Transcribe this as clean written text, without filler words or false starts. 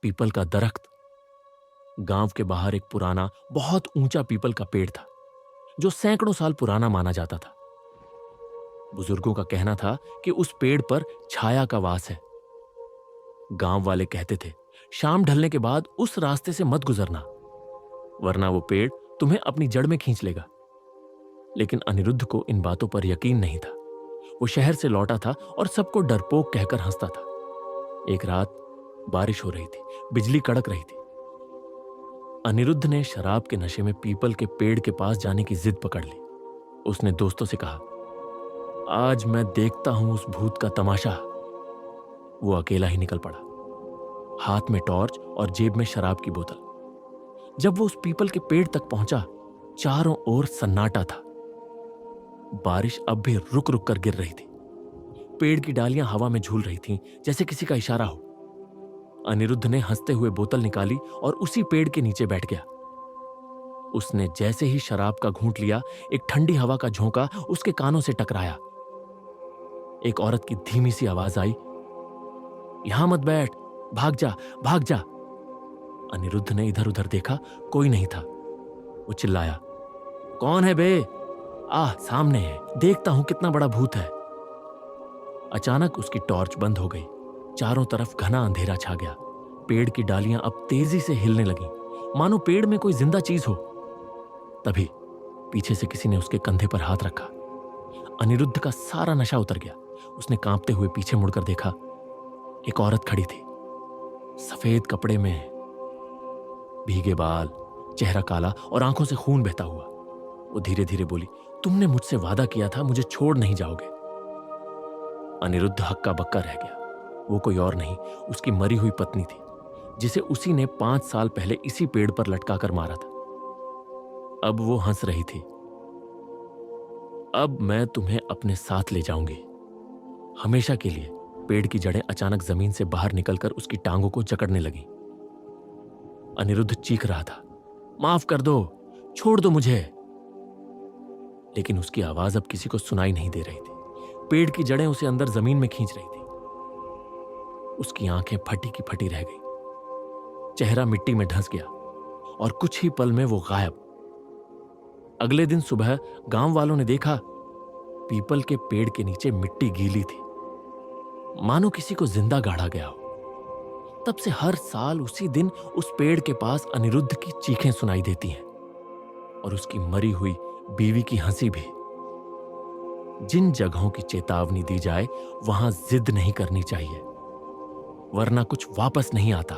People का दरख्त। गांव के बाहर एक पुराना बहुत ऊंचा पीपल का पेड़ था जो सैकड़ों साल पुराना माना जाता था। बुजुर्गों का कहना था कि उस पेड़ पर छाया का वास है। गांव वाले कहते थे, शाम ढलने के बाद उस रास्ते से मत गुजरना, वरना वो पेड़ तुम्हें अपनी जड़ में खींच लेगा। लेकिन अनिरुद्ध को इन बातों पर यकीन नहीं था। वो शहर से लौटा था और सबको डरपोक कहकर हंसता था। एक रात बारिश हो रही थी, बिजली कड़क रही थी। अनिरुद्ध ने शराब के नशे में पीपल के पेड़ के पास जाने की जिद पकड़ ली। उसने दोस्तों से कहा, आज मैं देखता हूं उस भूत का तमाशा। वो अकेला ही निकल पड़ा, हाथ में टॉर्च और जेब में शराब की बोतल। जब वो उस पीपल के पेड़ तक पहुंचा, चारों ओर सन्नाटा था। बारिश अब भी रुक रुक कर गिर रही थी। पेड़ की डालियां हवा में झूल रही थीं, जैसे किसी का इशारा हो। अनिरुद्ध ने हंसते हुए बोतल निकाली और उसी पेड़ के नीचे बैठ गया। उसने जैसे ही शराब का घूंट लिया, एक ठंडी हवा का झोंका उसके कानों से टकराया। एक औरत की धीमी सी आवाज आई, यहां मत बैठ, भाग जा, भाग जा। अनिरुद्ध ने इधर उधर देखा, कोई नहीं था। वो चिल्लाया, कौन है बे? सामने है, देखता हूं कितना बड़ा भूत है। अचानक उसकी टॉर्च बंद हो गई। चारों तरफ घना अंधेरा छा गया। पेड़ की डालियां अब तेजी से हिलने लगीं, मानो पेड़ में कोई जिंदा चीज हो। तभी पीछे से किसी ने उसके कंधे पर हाथ रखा। अनिरुद्ध का सारा नशा उतर गया। उसने कांपते हुए पीछे मुड़कर देखा। एक औरत खड़ी थी, सफेद कपड़े में, भीगे बाल, चेहरा काला और आंखों से खून बहता हुआ। वो धीरे धीरे बोली, तुमने मुझसे वादा किया था, मुझे छोड़ नहीं जाओगे। अनिरुद्ध हक्का बक्का रह गया। वो कोई और नहीं, उसकी मरी हुई पत्नी थी, जिसे उसी ने 5 साल पहले इसी पेड़ पर लटकाकर मारा था। अब वो हंस रही थी। अब मैं तुम्हें अपने साथ ले जाऊंगी, हमेशा के लिए। पेड़ की जड़ें अचानक जमीन से बाहर निकलकर उसकी टांगों को जकड़ने लगी। अनिरुद्ध चीख रहा था, माफ कर दो, छोड़ दो मुझे। लेकिन उसकी आवाज अब किसी को सुनाई नहीं दे रही थी। पेड़ की जड़ें उसे अंदर जमीन में खींच रही थी। उसकी आंखें फटी की फटी रह गई। चेहरा मिट्टी में धंस गया और कुछ ही पल में वो गायब। अगले दिन सुबह गांव वालों ने देखा, पीपल के पेड़ के नीचे मिट्टी गीली थी, मानो किसी को जिंदा गाड़ा गया हो। तब से हर साल उसी दिन उस पेड़ के पास अनिरुद्ध की चीखें सुनाई देती हैं और उसकी मरी हुई बीवी की हंसी भी। जिन जगहों की चेतावनी दी जाए, वहां जिद नहीं करनी चाहिए, वरना कुछ वापस नहीं आता।